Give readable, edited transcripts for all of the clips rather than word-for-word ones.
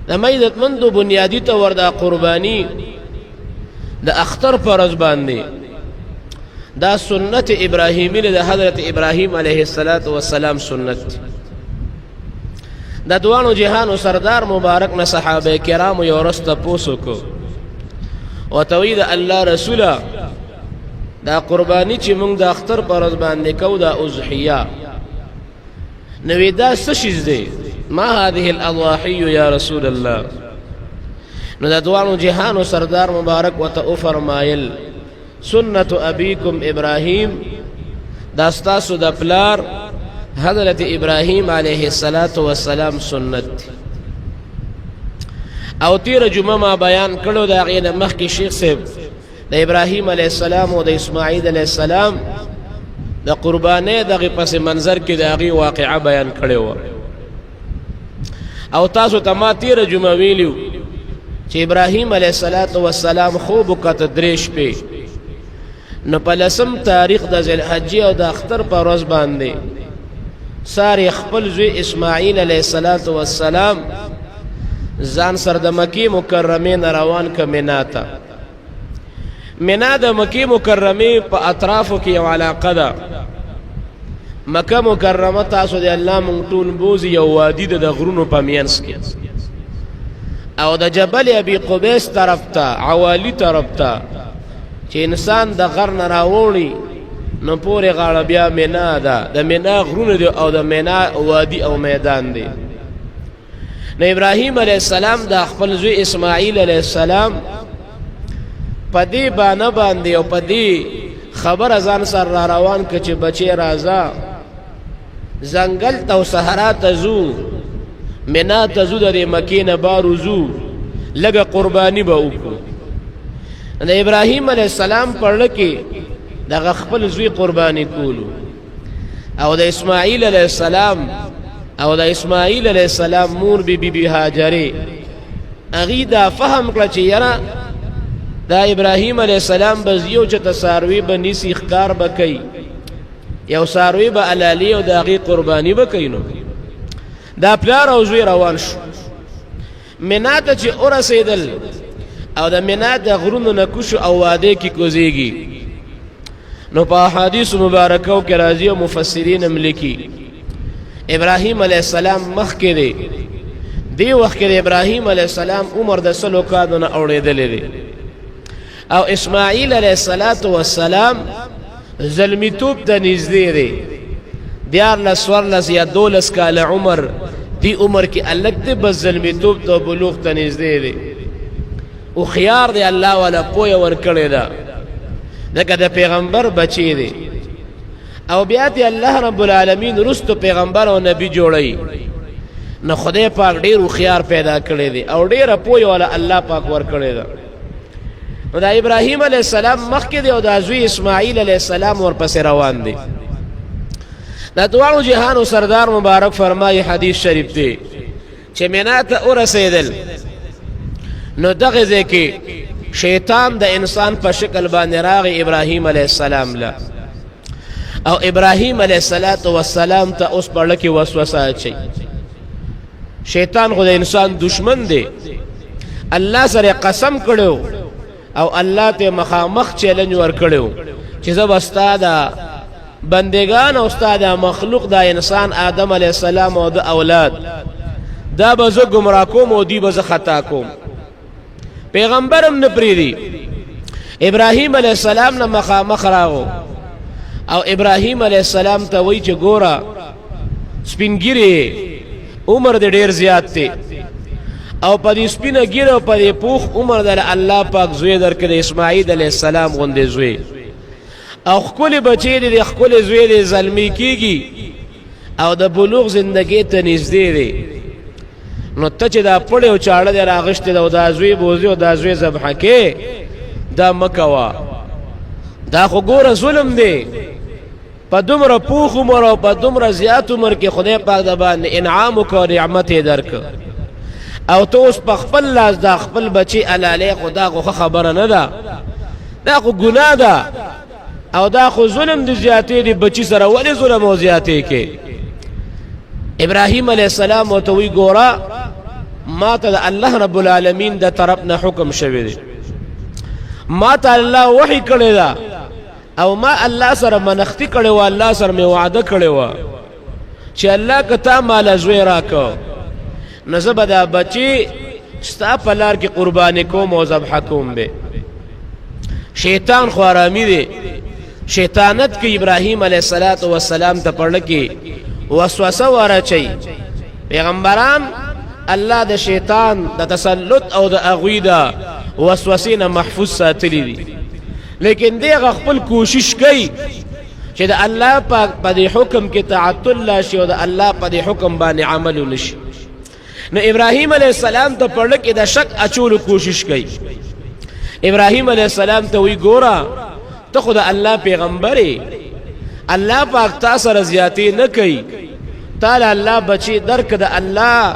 د مې عزتمندو بنیادی طور دا قربانی د اختر فرض باندې دا سنت ابراهیمی د حضرت ابراهیم علیه السلام سنت دا دوانو جهانو سردار مبارک نه صحابه کرام یو رسته پوسو کو او توحید الله رسوله دا قربانی چې موږ د اختر فرض باندې کو دا اضحیه نوې دا څه شی دی ما هذه الاضاحي یا رسول الله نو دا دوانو جهانو سردار مبارک وته فرمایل سنت ابیکم ابراهیم دا ستاسو د پلار حضرت ابراهیم علیه السلام سنت او تیر جمعه ما بیان کړو دا غینه مخکې شیخ صاحب د ابراهیم علیه السلام او د اسماعیل علیه السلام د قربانې دغه پس منظر کې دغه واقعه بیان کړو او تاسو ته ما تیر جمعه ویلو چې ابراهیم علیه السلام خوب وکړ دریش په نو په لسم تاریخ د ذل حجې او د اختر په ورځ باندې ساری خپل زوی اسماعیل علیه السلام ځان سر د مکی مکرمه نه روان ک مینا ته مینا د مکی مکرمه په اطرافو کې یو علاقه ده مکه مکرمه تاسو د الله مونږ ټول بوزي یو وادي د غرونو په مینس کې او د جبل ابي قبيس طرف ته عوالی طرف ته چې انسان د غر نه راوړي نو پورې غاړه بیا مینا ده د مینا غرونه دي او د مینا وادي او میدان دی نو ابراهیم علیه السلام د خپل زوی اسماعیل علیه السلام په دې باندې او په دې خبر ځان سر را روان ک چې بچي راځه ځنګل ته او صحرا ته زو مینا ته زو د مکې نه بارو زو لګه قربانی به وکړو د ابراهیم علیه السلام پرله کې د خپل زوی قربانی کولو او د اسماعیل علیه السلام او د اسماعیل علیه السلام مور بی هاجره اغي دا فهم کړ چې یاره دا ابراهیم علیه السلام بزیو چې تساروی بنی سیخ کار بکئی یو ساروی به علالی او دا غي قربانی بکینو دا پلار او زوی روان شو مینا ته چې ورسېدل او د مینا د غرونو نه کوشو او واده کې کوزيږي نو په حدیث مبارکاو کې راځي او مفسرین ملکی ابراهیم علیه السلام مخ کې دی وخت کې ابراهیم علیه السلام عمر د سلو کادو نه اوړېدلې دی او اسماعیل علیه السلام زلمیتوب ته نږدې دی دیار لس یا 12 کال عمر دی عمر کې الګ دی بس زلمیتوب ته بلوغ ته نږدې دی او خيار دی الله ولا پوی ور کړی دا دغه د پیغمبر بچی دی او بیا دی الله رب العالمین رستو پیغمبر او نبی جوړی نو خدای پاک ډیر خيار پیدا کړی دی او ډیر پوی ولا الله پاک ور کړی دا نو د ابراهیم علیه السلام مخکې دی او د زوی اسماعیل علیه السلام ورپسې روان دی دا دوانو جهانو سردار مبارک فرمایي حدیث شریف دی چې مینا ته ورسېدل نو دغه ځکه شیطان د انسان په شکل باندې راغی ابراهیم علیه السلام له او ابراهیم علیه السلام ته اوس په لکه وسوسه اچي شیطان خو د انسان دشمن دی الله سره قسم کړو او الله ته مخامخ چیلنج ور کړو چې زب استاد بندگان او استاد مخلوق دا انسان آدم علیه السلام او د اولاد دا به زه گمراه کوم او دی به زه خطا کوم پیغمبرم نه پریدي ابراهیم علیه السلام نه مخامخ راغو او ابراهیم علیه السلام ته وی چې ګورا سپینګری عمر دې ډیر زیات دی او په دې سپینه ګیره او په دې پوخ عمر در الله پاک زوی درکړي اسماعیل علیه السلام غوندې زوی او خپل بچی دې خپل زوی دې زلمی کیږي او د بلوغ زندگی ته نږدې دی نو ته چې دا پړې او چاړه دې راغشته او دا زوی بوزي او دا زوی ذبح کې دا مکوا دا خو ګوره ظلم دی په دومره پوخ عمر او په دومره زیات عمر کې خدای پاک د باندې انعام او نعمت درک او ته اوس په خپل لاس دا خپل بچی علاله خدا خو خبره نه ده دا خو ګناه ده او دا خو ظلم دی زیاتې دی بچی سره ولې ظلم او زیاتې کې ابراهیم علیه السلام او ته وی ګورا ما ته الله رب العالمین د طرف نه حکم شوی دی ما ته الله وحی کړی دا او ما الله سره منختی کړی و الله سره می وعده کړی و چې الله کتا مال زوی راکو نزب دا بچی ستا په لار کې قربانی کوم او ذبح کوم به شیطان خو آرامی دی شیطانت کې ابراهیم علیه السلام ته پړل کې وسوسه ورچي پیغمبران الله د شیطان د تسلط او د اغویدا وسوسې نه محفوظ ساتلی دي لیکن دغه خپل کوشش کوي چې د الله پاک په حکم کې تعطل لا شي او د الله په حکم باندې عمل نشي نو ابراهیم علیه السلام ته پړل کې د شک اچول کوشش کوي ابراهیم علیه السلام ته وی ګورا ته خود الله پیغمبري الله پاک تاسو سره زیاتی نه کوي تعالی الله بچي درک د الله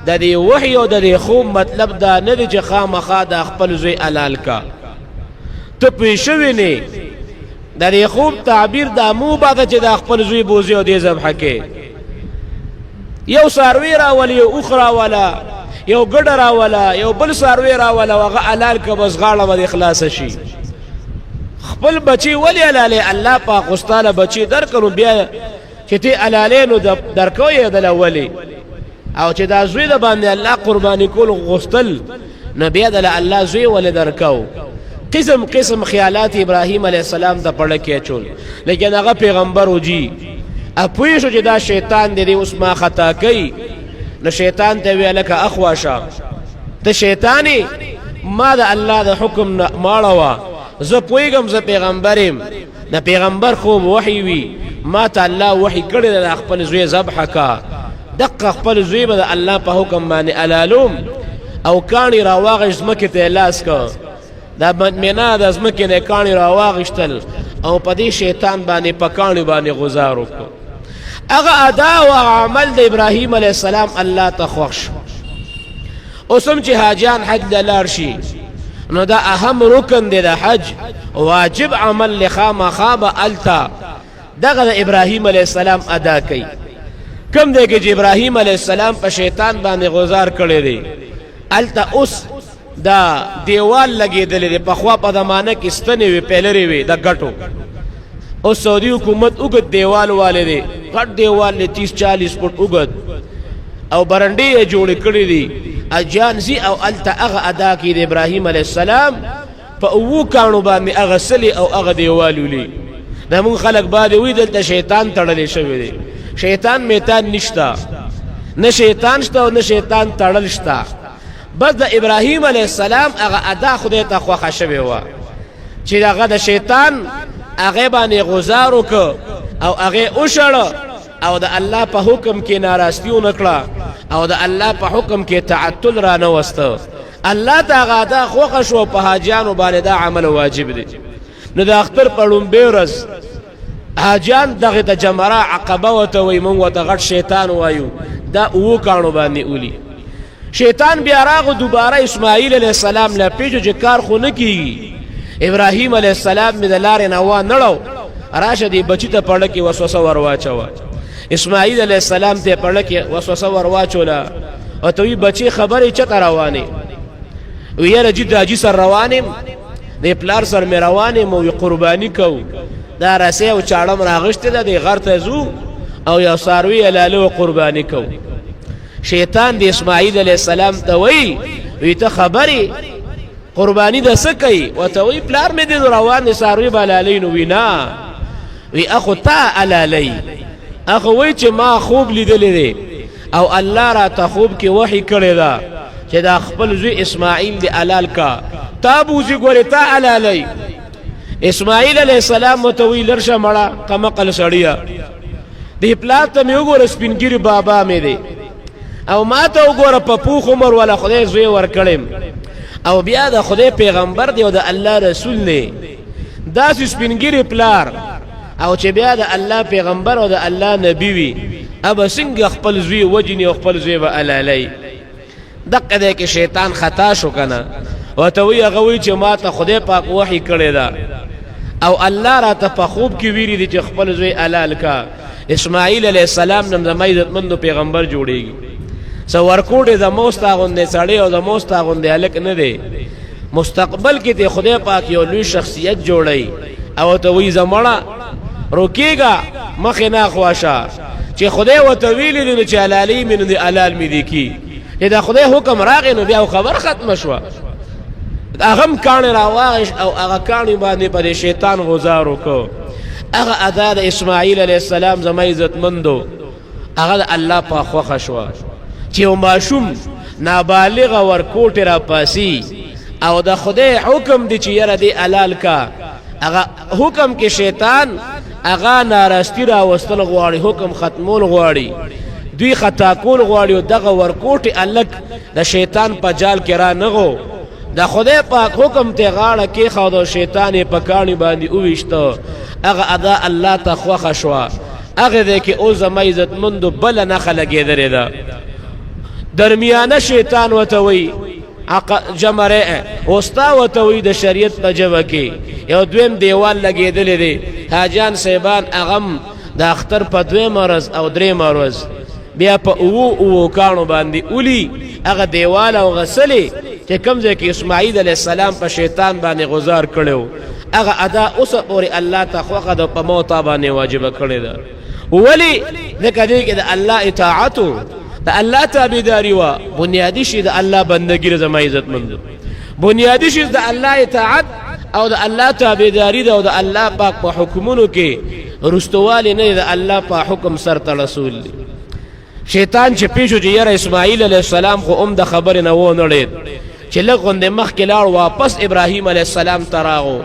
د دې وحي او د دې خوب مطلب دا نه دی چې خامخا د خپل زوی علال کا ته پېښوي نه د دې خوب تعبیر د مو بعد چې د خپل زوی بوزي او د ذبح کې یو ساروی را ولی یو اخرى ولا یو ګډ را ولا یو بل ساروی را ولا وغه علال کا بس غاړه باندې اخلاص شي خپل بچي ولی علاله الله پاک استاله بچي درکړو بیا چې ته علاله نو درکوي د الاولي او چې دا زوی د باندې الله قرباني کول غوستل نبی د الله زوی ول درکاو قسم قسم خیالات ابراهیم علیه السلام ته پړه کې چول لیکن هغه پیغمبر وجي اپوی شو چې دا شیطان دې اوس ما خطا کوي نو شیطان ته ویل که اخواشه ته شیطانی ما د الله د حکم نه ماړه زه پویګم زه پیغمبرم د پیغمبر خو وحی وی ما ته الله وحی کړی د خپل زوی ذبح کا دقه خپل زوی به د الله په حکم باندې علالوم او کانی راواغ زمکه ته لاس کا دا مینا د زمکه نه کانی راواغشتل او په دې شیطان باندې پکانی باندې گزار وکړ هغه ادا او عمل د ابراهیم علیه السلام الله ته خوښ اوسم چې حاجان حج لار شي نو دا اهم رکن دی د حج واجب عمل لخام خاب التا دغه د ابراهیم علیه السلام ادا کوي کم دی چې ابراهیم علیه السلام په شیطان باندې گزار کړی دی التا اوس دا دیوال لګیدل دی په خوا په زمانه کې ستنې وی پیلری وی د ګټو او سعودي حکومت وګد دیوال والے دی غټ دیوال 30-40 فټ وګد او برنډي جوړ کړی دی اجان زی او التا اغه ادا کی د ابراهیم علیه السلام په او کانو باندې اغه سلی او اغه دیوال ولي دا مون خلق بعد وی دلته شیطان تړلې شوی دی شیطان میتان نشتا نه شیطان شتا او نه شیطان تړل شتا بس د ابراهیم علیه السلام اغه ادا خدای ته خوښه شوی و چې هغه د شیطان هغه باندې گزار وک او هغه اوشړ او د الله په حکم کې ناراضیو نکړه او د الله په حکم کې تعطل را نه وسته الله تعالی دا خوښ شو په حاجانو باندې دا عمل واجب دی نو د اختر پړم بیرز حاجان دغه د جمره عقبه وته وي مونږ وته غټ شیطان وایو دا او کانو باندې اولی شیطان بیا راغ دوباره اسماعیل علیہ السلام لا پیجو چې کار خو نه کیږي ابراهیم علیہ السلام می د لارې نه و نړو راشه دی بچی ته پړه کې وسوسه ورواچو اسماعیل علیہ السلام ته پړه کې وسوسه ورواچولا او ته بچی خبرې چته روانه ویره جد اجي سر روانم د پلار سر می روانم او قربانی کو دا رسې او چاړم راغشته د غر ته زو او یا ساروی لاله قربانی کو شیطان د اسماعیل علیہ السلام ته وی ته خبرې قربانی د سکی او ته وی پلار می د روان ساروی بلالین وینا وی اخو تا علالی اخو وی چې ما خوب لیدل دي او الله را ته خوب کې وحی کړی دا چې دا خپل زوی اسماعیل دی علال کا تابوزی ګورې تا علالی اسماعیل علیہ السلام متوی لرشه مړه کمقل سړیا دی پلار ته مې وګوره سپینګری بابا مې دی او ما ته وګوره په پوخ عمر ولا خدای زوی ور کړم او بیا د خدای پیغمبر دی او د الله رسول نه دا سپینګری پلار او چې بیا د الله پیغمبر او د الله نبی وي اب څنګه خپل زوی وجنی او خپل زوی به علالی دغه د کې شیطان خطا شو کنه او ته وی غوي چې ما ته خدای پاک وحی کړی دا او الله را ته په خوب کې ویری دي چې خپل زوی علال کا اسماعیل علیہ السلام نم زمای عزتمند پیغمبر جوړیږي سو ورکوټ د موستا غوندې سړی او د موستا غوندې الک نه دی مستقبل کې ته خدای پاک یو لوی شخصیت جوړي او ته وی زمړه روکیګا مخ نه خواشه چې خدای وته ویل دي چې حلالي من دي حلال می دي کی دا خدای حکم راغی نو بیا خبر ختم شو اغم کان راواغش او هغه کان باندې پر شیطان غزار وکړو هغه ادا د اسماعیل علیه السلام زما عزت مندو هغه الله په خوښ شو چې ماشوم نابالغ ورکوټ را پاسی او د خدای حکم دی چې یره دی حلال کا هغه حکم کې شیطان هغه ناراستی را وستل غواړي حکم ختمول غواړي دوی خطا کول غواړي او دغه ورکوټ الک د شیطان په جال کې را نغو د خدای پاک حکم ته غاړه کې خو د شیطان په کانی باندې اوښته هغه ادا الله ته خوښ شو هغه دې کې او زما عزت مند بل نه خلګې درې دا درمیانه شیطان وتوي جمره اوستا وتوي د شریعت په جوه کې یو دویم دیوال لګېدلې دي حاجان صاحبان اغم د اختر په دویم مرز او درې مرز بیا په او کانو باندې اولی هغه دیوال او غسلې چې کوم ځای کې اسماعیل علیه السلام په شیطان باندې غزار کړو هغه ادا اوس پورې الله ته خوښه د په موت باندې واجب کړی ده ولی ځکه دې کې د الله اطاعت د الله تابعداري وا بنیادی شی د الله بندګی زما عزت مند بنیادی شی د الله اطاعت او د الله تابعداري ده او د الله پاک په حکمونو کې رستوالی نه د الله په حکم سر ته رسول دی شیطان چې پیشو چې یاره اسماعیل علیه السلام خو د خبر نه و نړید چې لغوندې مخکې لاړ واپس ابراهیم علیه السلام ته راغو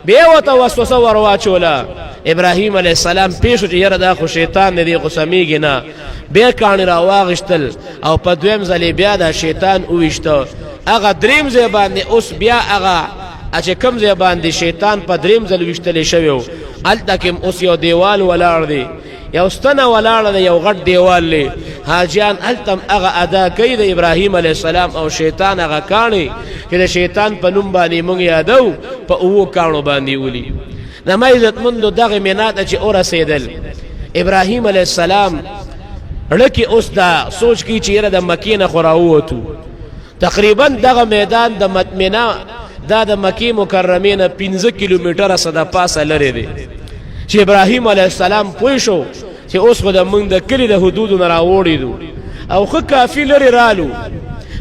بیا ورته وسوسه ور واچوله ابراهیم علیه السلام پیشو چې یاره دا خو شیطان دی خو سمیږي نه بیا کاڼي را واغشتل او په دویم ځلې بیا دا شیطان وویشته هغه دریم ځای باندې اوس بیا هغه چې کوم ځای باندې شیطان په دریم ځل ویشتلی شوی و هلته کې اوس یو دیوال ولاړ دی یو ستنه ولاړه ده یو غټ دیوال دی حاجیان هلته هغه ادا کوي د ابراهیم علیه السلام او شیطان هغه کاڼي چې د شیطان په نوم باندې موږ یادو په اوو کاڼو باندې ولي د ما عزتمندو دغه مینا ته چې ورسېدل ابراهیم علیه السلام لکه اوس دا سوچ کی چې یره د مکې نه خو راووتو تقریبا دغه میدان د مطمئنه دا د مکې مکرمې نه 15 کیلومتره صدا پاسه لري دی چې ابراهیم علیه السلام پوه شو چې اوس خو د موږ د کلي د حدودو نه راوړېدو او ښه کافي لرې رالو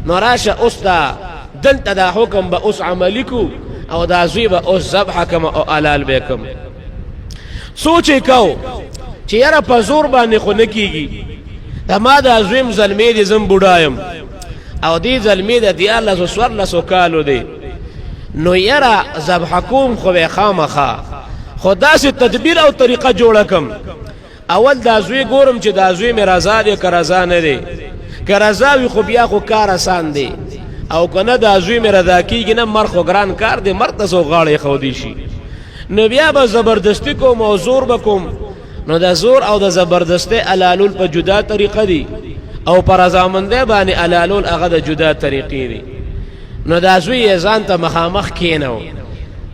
نو راشه اوس دا دلته دا حکم به اوس عملي کو او دا زوی به اوس ذبحه کم او حلال به کم سوچ یې کو چې یاره په زور باندې خو نه کېږي د ما دا زویم زلمی دی زم بوډایم او دی زلمی د 14 کالو دی نو یاره ذبحه کوم خو به خامخا خو داسې تدبیر او طریقه جوړه کم اول دا زوی ګورم چې دا زوی مې رضا دی که رضا نه دی که رضا وي خو بیا خو کار آسان دی او که نه دا زوی مې رضا کېږي نه مر خو ګران کار دی مر ته څو غاړه ایښودی شي نو بیا به زبردستی کوم او زور به کوم نو د زور او د زبردستی حلالول په جدا طریقه دی او په رضامندۍ باندې حلالول هغه د جدا طریقې دی نو دا زوی یې ځان ته مخامخ کېنو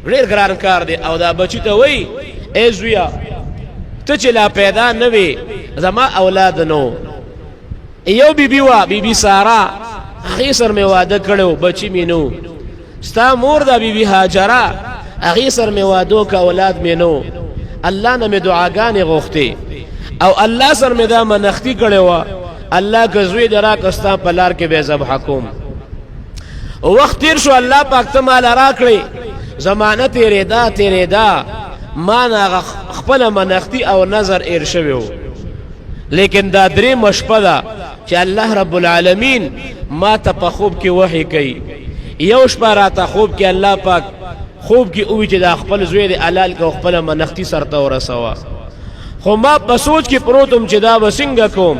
ډېر ګران کار دی او دا بچی ته وایي ای زویه ته چې لا پیدا نه وې زما اولاد نو یو بیبي وه بیبي ساره هغې سر مې واده کړی بچی مې نو ستا مور ده بیبي هاجره هغې سر مې واده که اولاد مې نو الله نه مې دعاګانې غوښتې او الله سر مې دا منښتي کړې وه الله که زوی دې راکړه ستا په لار کې به یې ذبحه کوم وخت تیر شو الله پاک ته ماله راکړې زمانه تیرېده ما نه هغه خپله منښتي او نظر ایر شوی و لیکن دا درېیمه شپه ده چې الله رب العالمین ما ته په خوب کې وحی کوي یو شپه راته خوب کې الله پاک خوب کې اوی چې دا خپل زوی د حلال کو خپل منښتي سرته ورسوه خو ما په سوچ کې پروتم چې دا به څنګه کوم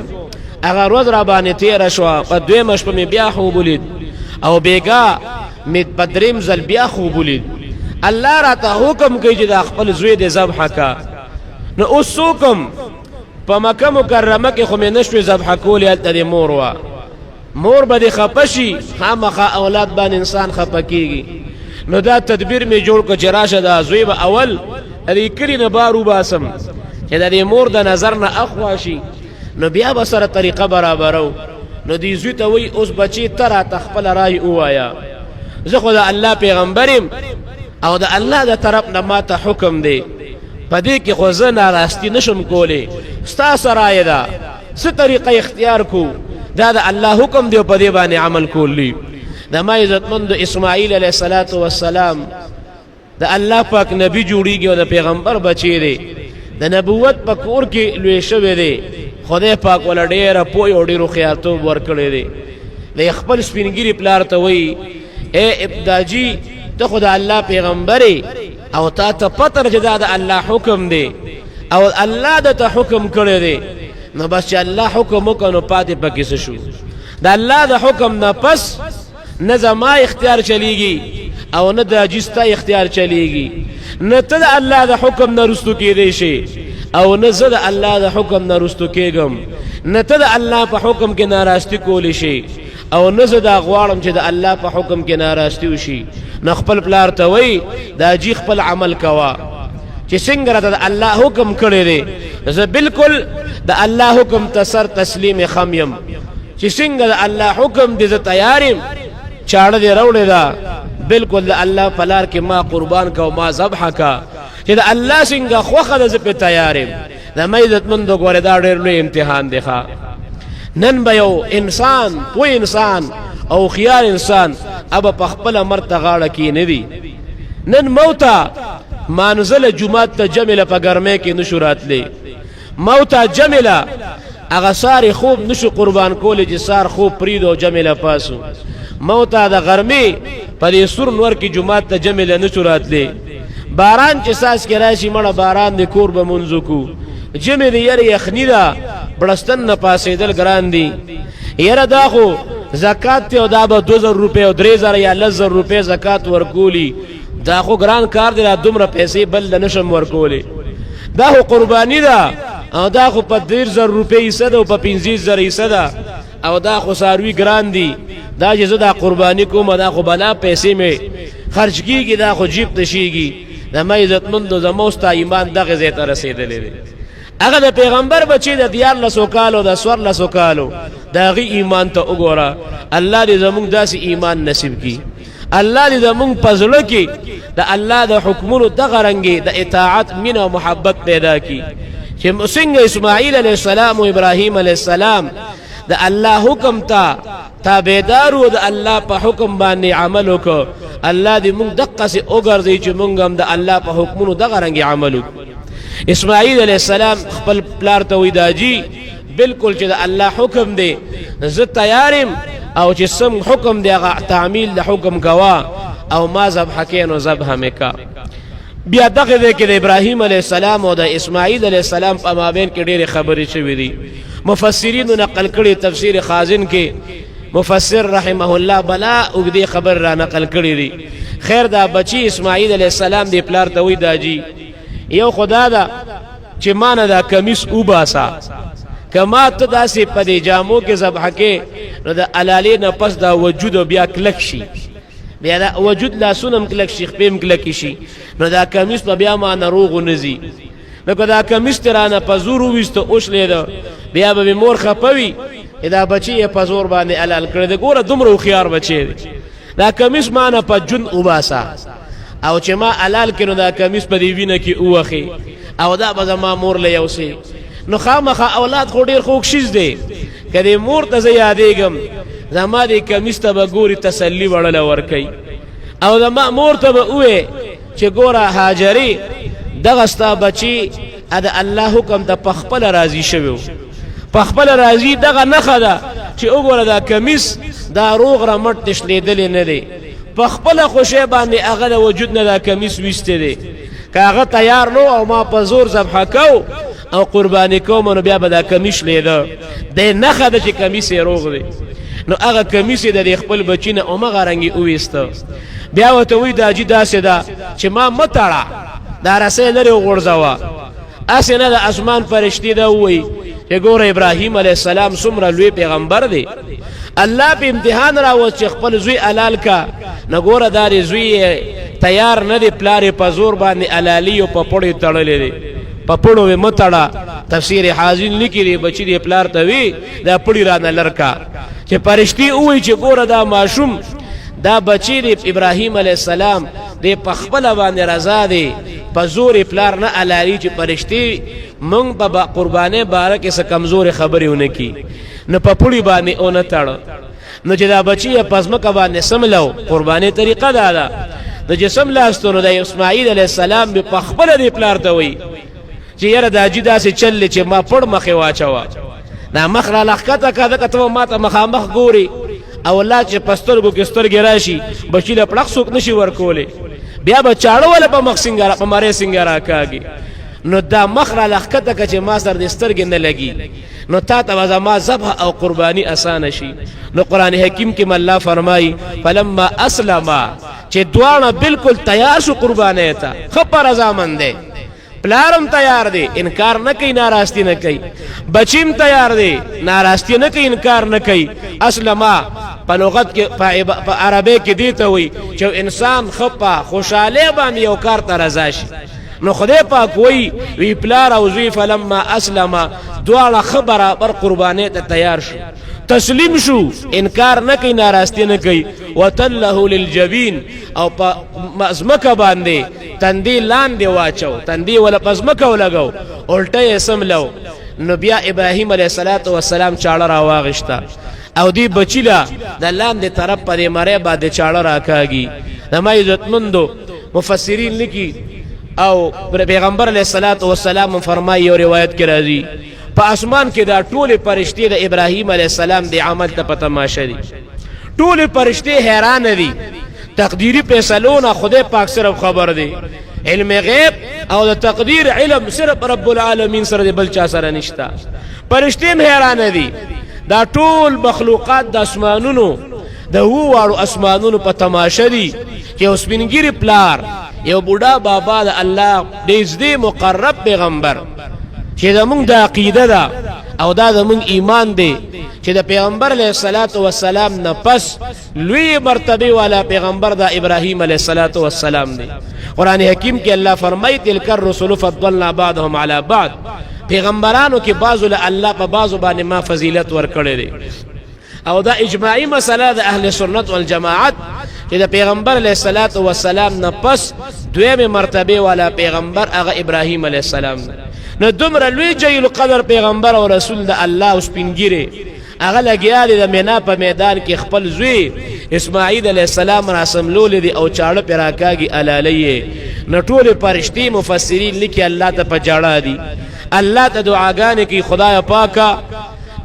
هغه ورځ را باندې تېره شوه په دویمه شپه مې بیا خوب ولید او بیګا مې په درېیم ځل بیا خوب ولید الله راته حکم کوي چې دا خپل زوی د ذبحه کا نو اوس څوکم په مکه مکرمه کې خو مې نشوې ذبحه کولې هلته د مور وه مور به دې خفه شي خامخا اولاد باندې انسان خفه کېږي نو دا تدبیر مې جوړ کړ چې راشه دا زوی به اول دې کلي نه بار وباسم چې د دې مور د نظر نه اخوا شي نو بیا به سره طریقه برابرو نو دی زوی ته وی اوس بچی ترا تخپل رای وایا زه خو د الله پیغمبرم او د الله د طرف نه ماته حکم دی پدې کې خو زه ناراستی نشم کولی ستا سرای دا څه طریقه اختیار کو دا د الله حکم دی په دې باندې عمل کولی د ما عزتمند اسماعیل علیه السلام د الله پاک نبی جوړیږي او د پیغمبر بچی دی د نبوت په کور کې لوی شوی دی خدای پاک ول ډیره پوی او ډیرو خیارتوب ورکړی دی د خپل سپینګری پلار ته وی اے ابداجی ته خدای الله پیغمبري او تا ته پتر جدا د الله حکم دی او الله د ته حکم کړی دی نو بس چې الله حکم وکړو پاتې پکې شو د الله د حکم نه پس نه زما اختیار چلیږي او نه د جستا اختیار چلیږي نه ته د الله د حکم نه رستو کېدی شي او نه زه د الله د حکم نه رستو کېږم نه ته د الله په حکم کې ناراستی کولی شي او نه زه دا غواړم چې د الله په حکم کې ناراستی وشي نه خپل پلار ته وی دا جی خپل عمل کوا چې څنګه راته د الله حکم کړی دی زه بالکل د الله حکم ته سر تسلیم خمیم چې څنګه د الله حکم دې زه تیارم چاړه دې راوړې ده بالکل د الله په لار کې ما قربان کا او ما ذبح کا چې د الله څنګه خوخه ده زه په تیارم د مې عزتمندو ګوره دا ډېر لوی امتحان دی ښا نن به یو انسان پوی انسان او خيار انسان اب په خپل مرته غاړه کې نه دی نن موتا مانزل جمعه ته جمله په ګرمه کې نشو راتلی موتا جمله اغه ساری خوب نشو قربان کول چې سار خوب پریدو جمله پاسو موتا د غرمه په سور نور کې جمعه ته جمله نشو راتلی باران چې ساس کې راشي مړه باران د کور به منځو کو جمع دی یری یخنی دا بڑستن نه پاسېدل ګران دي یره دا خو زکات ته دا به 2000 روپے او 3000 یا 1000 روپے زکات ورکولی دا خو ګران کار دی دومره پیسې بل نشم ورکولی دا خو قربانی دا او دا خو په 10000 روپے حصہ ده او په 15000 حصہ ده او دا خو ساروی ګران دي دا چې زه دا قربانی کوم دا خو بلا پیسې می خرج کیږي دا خو جیب تشيږي د مې عزتمندو زموستا ایمان دغه زی ته رسیدلې هغه د پیغمبر بچی د دیار لسو کالو د سور لسو کالو دغه ایمان ته وګوره الله دې زموږ داسې ایمان نصیب کړي الله دې زموږ پزړه کې د الله د حکمونو دغه رنګي د اطاعت مینه او محبت پیدا کړي چې څنګه اسماعیل علیه السلام او ابراهیم علیه السلام د الله حکم ته تابعدار او د الله په حکم باندې عمل وکړه الله دې موږ دقه سي وګرځي چې موږ هم د الله په حکمونو دغه رنګي عمل وکړو اسماعیل علیہ السلام خپل پلار ته وی داجی بالکل چې د الله حکم دی زه تیارم او چې سم حکم دی هغه تعمیل د حکم کوا او ما ذبح کینو ذبح مکا بیا دغه دی کې د ابراهیم علیہ السلام او د اسماعیل علیہ السلام په مابین کې ډېرې خبرې شوې دي مفسرین نقل کړي تفسیر خازن کې مفسر رحمه الله بلا وګدي خبر را نقل کړي دي خیر دا بچی اسماعیل علیہ السلام دی پلار ته وی داجی یو خدا دا چې مان دا کمیس او باسا کما ته داسې پدې جامو کې ذبح کې نو د علالی نه پس دا وجود بیا کلک شي بیا دا وجود لا سنم کلک شي خپم کلک شي نو دا کمیس په بیا ما نروغ نزي نو دا کمیس ترانه پزور وست اوس لیدا بیا به مور خپوي دا بچي په زور باندې علال کړ د ګوره دومره خيار بچي دا کمیس مان په جن او باسا او چې ما علال کینو دا کمیس په دی وینه کې اوخي او دا به زما مور له یوسي نو خامخه اولاد خو ډیر خوښ شیز دی کله مور ته یادېګم زما دې کمیس ته به ګوري تسلی وړل ورکي او زما مور ته به وې چې ګوره هاجری دغه ستا بچي د الله حکم ته پخپل راضي شوی پخپل راضي دغه نه خدا چې وګوره دا کمیس دا روغ را مټ تشلیدل نه دی پخپل خوشی باندې هغه وجود نه دا کمیس وسته دی کاغه تیار نو او ما په زور ذبح کو او قربانی کوم نو بیا به دا کمیس لیدا د نه خدا چې کمیس روغ دی نو هغه کمیس د خپل بچینه او مغه رنگي اويسته بیا وته وی دا جی داسې دا چې ما متړه دا رسې لري غورځوا اسنه د اسمان فرشتي دا وی چې ګوره ابراهیم علیه السلام څومره لوی پیغمبر دی الله په امتحان راو چې خپل زوی علال کا نګوره دار زوی تیار نه دی پلار په زور باندې علالی او په پړې تړلې دی په پړو متړه تفسیر حازن لیکي بچی دی پلار ته وی دا پړی را نه لړکا چې پرشتي وای چې ګوره دا ماشوم دا بچی دی ابراهیم علیه السلام دی په خپل باندې رضا دی په زور پلار نه علالي چې پرشتي مونږ په قربانې باره کې څه کمزورې خبرې ونه کی نو په پوړي باندې اونه تړ نو چې دا بچی په ځمکه باندې سملو قربانې طریقه دا ده د جسم لاستونو د اسماعیل علیه السلام په خپل دی پلار ته وای چې یاره دا جی داسې چل چې ما پړ مخې واچوه دا مخ را لښکته که ځکه ته ما ته مخامخ ګوري او الله چې په سترګو کې سترګې راشي بچي له پړق څوک نشي ورکولی بیا به چاړه وله په مخ سینګاره په مرۍ سینګاره کاږي نو دا مخ را لښکته که چې ما سر دې سترګې نه لګي نو تا ته به زما ذبح او قرباني اسانه شي نو قرآن حکیم کې الله فرمایي فلما اسلما چې دواړه بالکل تیار شو قربانۍ ته ښه په رضامند دی پلارم تیار دی انکار نه کوي ناراستی نه کوي بچیم تیار دی ناراستی نه کوي انکار نه کوي اسلما په لغت کې په عربی کې دی ته وایي چې انسان خپه خوشحالی باندې یو کار ته رضا شي نو خدای پاک وی پلار او زوی فلما اسلما دواړه ښه برابر قربانۍ ته تیار شو تسلیم شو انکار نه کوي ناراستی نه کوي وتله للجبین او په ځمکه باندې تندی لاندې واچو تندی ولا په ځمکه ولګو الټه یې سملو نو بیا ابراهیم علیه السلام چاړه راواغشته او دی بچی لا د لاندې طرف پرې مری باندې چاړه راکاږي د ما عزتمندو مفسرین لیکي او پیغمبر علیه السلام فرمایي یو روایت کې راځي په اسمان کې دا ټول فرشتي د ابراهیم علیه السلام د عمل ته په تماشا دي ټول فرشتي حیران دي تقدیری فیصلونه خدای پاک صرف خبر دی علم غیب او د تقدیر علم صرف رب العالمین سره بل چا سره نشتا فرشتي حیران دي دا ټول مخلوقات د اسمانونو د ووارو اسمانونو په تماشا دي چې اوس بنګری پلار یو بوډا بابا د الله دې مقرب پیغمبر چې زمونږ د عقیده ده او دا زمونږ ایمان دی چې د پیغمبر علیه السلام نه پس لوی مرتبه والا پیغمبر د ابراهیم علیه السلام دی قرآن حکیم کې الله فرمایي تلک الرسل فضلنا بعضهم علی بعض پیغمبرانو کې بعضو له الله په بعضو باندې ما فضیلت ورکړی دی او دا اجماعی مسله د اهل سنت والجماعت چې د پیغمبر علیه السلام نه پس دویمه مرتبه والا پیغمبر هغه ابراهیم علیه السلام نو دومره لوی جلیل قدر پیغمبر او رسول د الله او سپینګیره هغه لګیا دی د مینا په میدان کې خپل زوی اسماعیل علیه السلام را سملول دي او چاړه پر راکاږي علالیه نو ټول فرشتي مفسرین لیکي الله ته په جاړه دي الله ته دعاګانې کوي خدای پاکه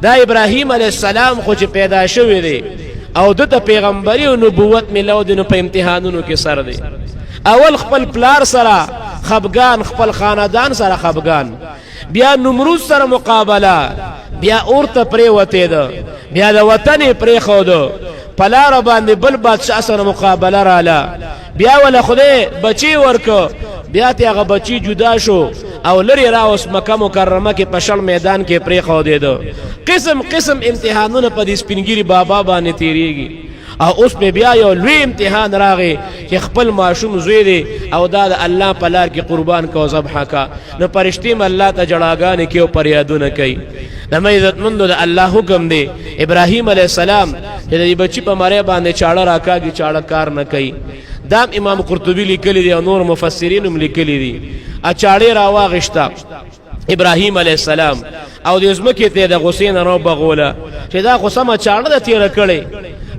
دا ابراهیم علیه السلام خو چې پیدا شوی دی او د پیغمبري او نبوت ملو دي نو په امتحانونو کې سر دی اول خپل پلار سره خفغان خپل خاندان سره خفغان بیا نمرود سره مقابله بیا اورته پرې وته ده بیا د وطن پرې خو ده پلار باندې بل بادشاہ سره مقابله رااله بیا ول خدای بچي ورکو بیا ته هغه بچي جدا شو او لري را اوس مکه مکرمه کې پشل میدان کې پرې خو ده قسم قسم امتحانونه په دې سپینګری بابا باندې تیریږي او اوس په بیا یو لوی امتحان راغی چې خپل ماشوم زوی دی او دا د الله په لار کې قربان کو ذبح کا نو پرشتي م الله ته جړاګانې کې او پریادونه کوي د مې عزتمندو د الله حکم دی ابراهیم علیه السلام چې د بچی په مری باندې چاړه راکاږي چاړه کار نه کوي دا امام قرطبی لیکلی دی او نور مفسرین هم لیکلی دي ا چاړه راواغشتا ابراهیم علیه السلام او د ازمکه ته د غسین رو بغوله چې دا قسمه چاړه د تیر کړي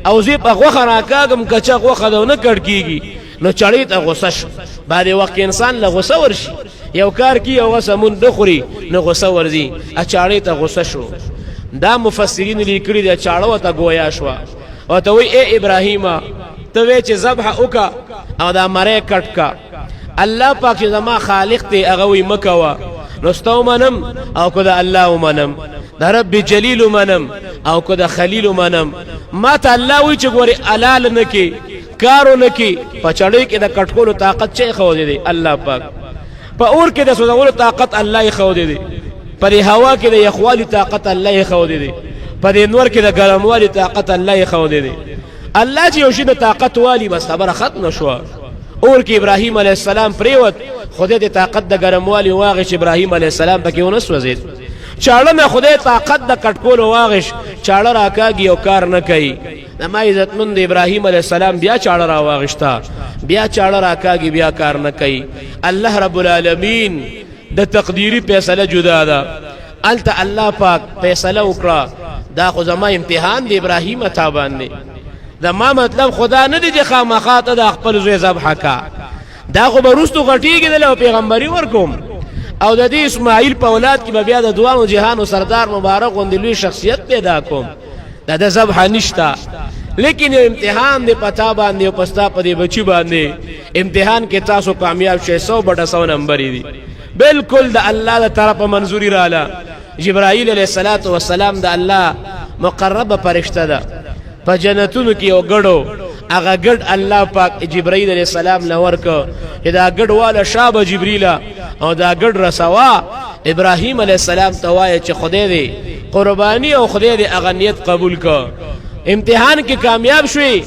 او زی په غوخه راکاږم کچا غوخه دونه کړ کیږي نو چړې ته غوسه شو بعد وخت انسان له غوسه ورشي یو کار کی او سمون دخوري نو غوسه ورزي ا چاړې ته غوسه شو دا مفسرین لیکلي دا چاړه ته گویا شو او ته وی اے ابراهیم ته وی چې ذبح وکا او دا مړې کټکا الله پاک زما خالق ته هغه وی مکوا نستو منم او کدا الله منم دا رب جلیل منم او کدا خلیل منم ما ته الله وی چې ګوري علال نکي کارو نکي پچړې کې د کټکولو طاقت چي خو دي الله پاک په اور کې د سوزولو طاقت الله خو دي پر هوا کې د یخوالي طاقت الله خو دي پر نور کې د ګرموالي طاقت الله خو دي الله چې یو شي د طاقت والی بس خبره ختم شو اور کې ابراهیم علیه السلام پریوت خدای د طاقت د ګرموالي واغش ابراهیم علیه السلام پکې ونسوځید چاړه نه خدای طاقت د کټکولو واغش چاړه راکاږي او کار نه کوي زما عزتمند ابراهیم علیه السلام بیا چاړه راواغشتا بیا چاړه راکاږي بیا کار نه کوي الله رب العالمین د تقدیری فیصله جدا ده الته الله پاک فیصله وکړه دا خو زما امتحان دی ابراهیم ته باندې دا ما مطلب خدا نه دی چې خامخا ته د خپل زوی ذبح کا دا خو برستو غټیږي د پیغمبري ورکوم او د دې اسماعیل په اولاد کې بیا د دوانو جهانو سردار مبارک غوندې لوی شخصیت پیدا کوم دا د ذبح نشتا لیکن یو امتحان دی پتا باندې او پستا په دې بچی باندې امتحان کې تاسو کامیاب شئ 100/100 نمبر دی بالکل د الله د طرفه منظوري رااله جبرائیل علیہ الصلوۃ والسلام د الله مقربه فرشتہ ده په جنتونو کې یو ګړو هغه ګډ الله پاک جبرائیل علیہ السلام لور کو دا ګډ والا شابه جبرئیل او دا ګډ رسوا ابراهیم علیہ السلام توای چې خدای دې قربانی او خدای دې اغنیت قبول کو امتحان کې کامیاب شوي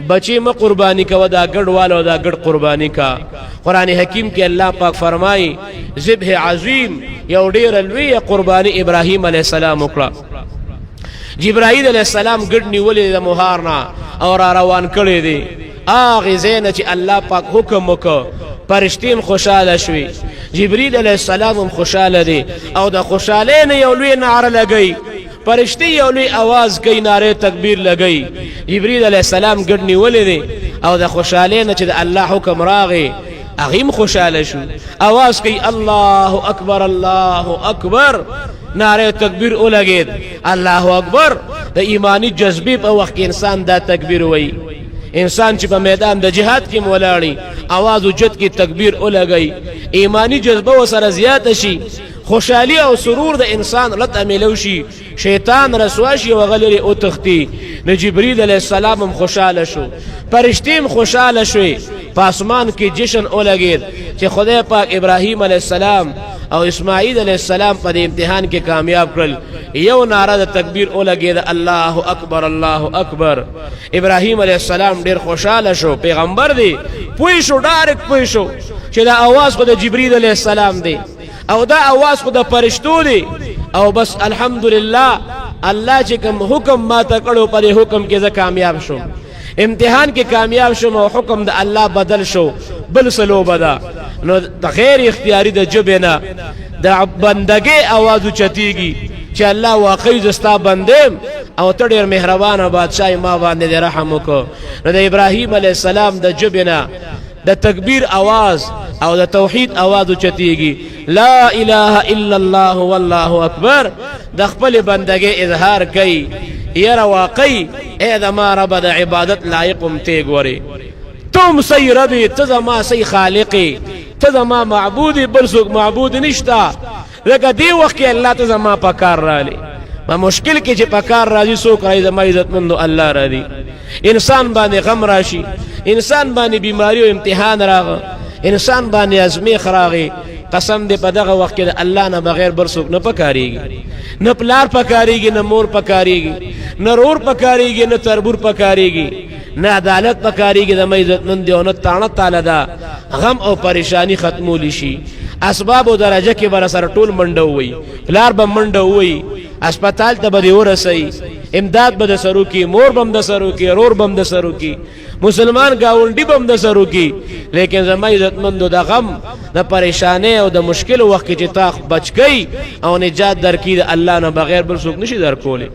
بچی م قربانی کا دا ګډ والا دا ګډ قربانی کا قران حکیم کې الله پاک فرمایي ذبح عظیم یو ډیر لوی قربانی ابراهیم علیہ السلام وکړه جبرائیل علیہ السلام ګډ نیولې د مهارنا اور روان کړي دي اغه زین چې الله پاک حکم وکړ فرشتین خوشاله شوي جبرائیل علیہ السلام هم خوشاله دي او د خوشاله نه یو لوی نعره لګي فرشتي یو لوی आवाज کوي نعره تکبیر لګي جبرائیل علیہ السلام ګډ نیولې دي او د خوشاله نه چې د الله حکم راغی اغیم خوشاله شو आवाज کوي الله اکبر الله اکبر نعره تکبیر ولګید الله اکبر د ایمانی جذبې په وخت کې انسان دا تکبیر وایي انسان چې په میدان د جهاد کې مولاړي आवाज وجد کې تکبیر ولګي ایمانی جذبه وسره زیات شي خوشحالی او سرور د انسان لته ملو شي شیطان رسوا شي وغلري او تختی نو جبرئیل علیہ السلام هم خوشاله شو فرشتیم خوشاله شوي په اسمان کې جشن ولګید چې خدای پاک ابراهیم علیہ السلام او اسماعیل علیہ السلام په امتحان کې کامیاب کړل یو نعره د تکبیر ولګید الله اکبر الله اکبر ابراهیم علیہ السلام ډیر خوشاله شو پیغمبر دی پوي شو ډایرک پوي شو چې دا आवाज خو د جبرئیل علیہ السلام دی او دا आवाज خو د فرشتو دی او بس الحمدلله الله چې کوم حکم ما ته کړو په حکم کې زه کامیاب شوم امتحان کې کامیاب شوم او حکم د الله بدل شو بل سلو بدا نو د غیر اختیاري د جبنه د بندګي आवाज چتيږي چې الله واقعي زستا بندم او ته ډېر مهربان او بادشاہ ما باندې رحم وکړه نو د ابراهيم عليه السلام د جبنه د تکبیر आवाज او د توحید आवाज چتيږي لا اله الا الله والله اکبر د خپل بندګي اظهار کوي یرا واقعي اې د ما رب د عبادت لایقم ته ګوري تم سي ربي تزما سي خالقي تزما معبودي بل څوک معبود نشتا لکه دی وخت کې الله تزما پکار رالي ما مشکل کې چې پکار راځي څوک راځي زما عزت مند الله راځي انسان باندې غم راشي انسان باندې بیماری او امتحان راغ انسان باندې ازمیخ راغی قسم دې په دغه وخت کې الله نه بغیر بل څوک نه پکاريږي نه پلار پکاريږي نه مور پکاريږي نه رور پکاريږي نه تربور پکاريږي نه عدالت پکاريږي د مې عزت مند او نه تانه تعالی دا غم او پریشانی ختمول شي اسباب او درجه کې بر سره ټول منډو وي پلار به منډو وي هسپتال ته به ورسي امداد به سرو کی مور بم د سرو کی رور بم د سرو کی مسلمان گاونډي بم د سرو کی لیکن زما عزت مند د غم د پریشانه او د مشکل وخت کې چې تا بچ گئی او نجات درکې د الله نه بغیر بل څوک نشي درکولې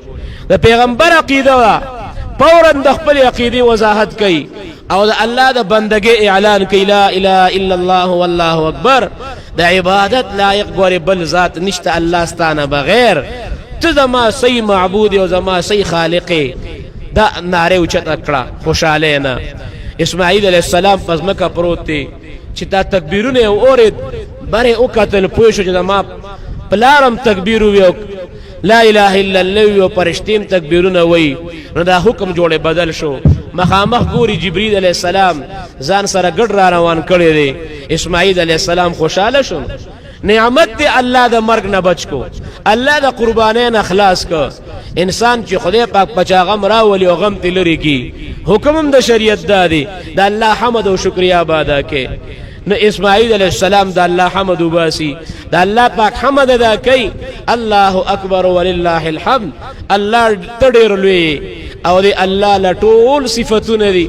د پیغمبر عقیده فورا د خپل عقیده وضاحت کوي او د الله د بندګۍ اعلان کوي لا اله الا الله والله اکبر د عبادت لایق ګوري بل ذات نشته الله ستانه بغیر ته زما صحیح معبود او زما صحیح خالق دا ناره اوچت کړه خوشاله نه اسماعیل علیہ السلام پزمکه پروت دی چې تا تکبیرونه اورید بره او قتل پوه شو چې زما پلارم تکبیر ویو لا اله الا الله او پرشتیم تکبیرونه وی نو دا حکم جوړه بدل شو مخامخ ګوري جبرئیل علیہ السلام ځان سره ګډ را روان کړی دی اسماعیل علیہ السلام خوشاله شو نعمت دی الله د مرګ نه بچ کو الله د قربانین اخلاص کو انسان چې خدای پاک پچاغم راولي او غم تلری کی حکم د شریعت دادی د الله حمد او شکریا ادا کې نو اسماعیل علیہ السلام د الله حمد وباسي د الله پاک حمد ادا کوي الله اکبر ولله الحمد الله تډیر لوی او دی الله لټول صفاتونه دي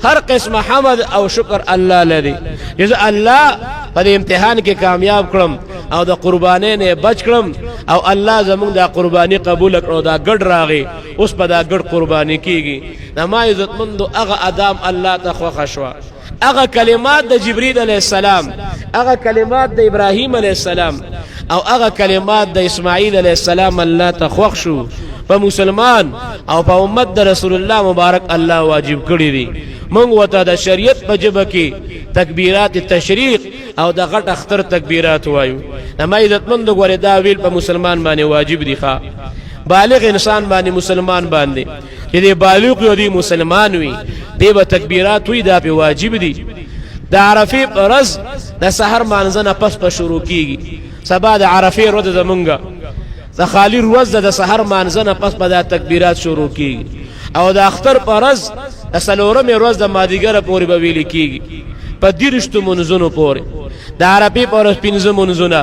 هر قسم حمد او شکر الله لري جزا الله په امتحان کې کامیاب کړم او د قربانۍ نه بچ کړم او الله زموږ د قرباني قبول کړو دا ګډ راغی اوس په دا ګډ قرباني کیږي نما عزتمندو هغه ادم الله ته خوښ شو هغه کلمات د جبرئیل علیہ السلام هغه کلمات د ابراهیم علیہ السلام او هغه کلمات د اسماعیل علیہ السلام الله ته خوښ شو په مسلمان او په امت د رسول الله مبارک الله واجب کړی دي مونږ وته د شریعت په جبه کې تکبیرات تشریق او د غټ اختر تکبیرات وایو نما عزتمند غوړې دا ویل په مسلمان باندې واجب دي ښا بالغ انسان باندې مسلمان باندې چې دی بالغ یو دی مسلمان وي دی به تکبیرات وي دا په واجب دي د عرفه پرز د سحر مانځنه پس په شروع کیږي سبا د عرفه ورځ زمونږه د خالی ورځ د سحر مانځنه پس په د تکبیرات شروع کیږي او د اختر پرز د سلورمې ورځ د مازیګر پورې به ویل کیږي په دیرشتو منځونو پورې د عرفه پرز 15 منځونه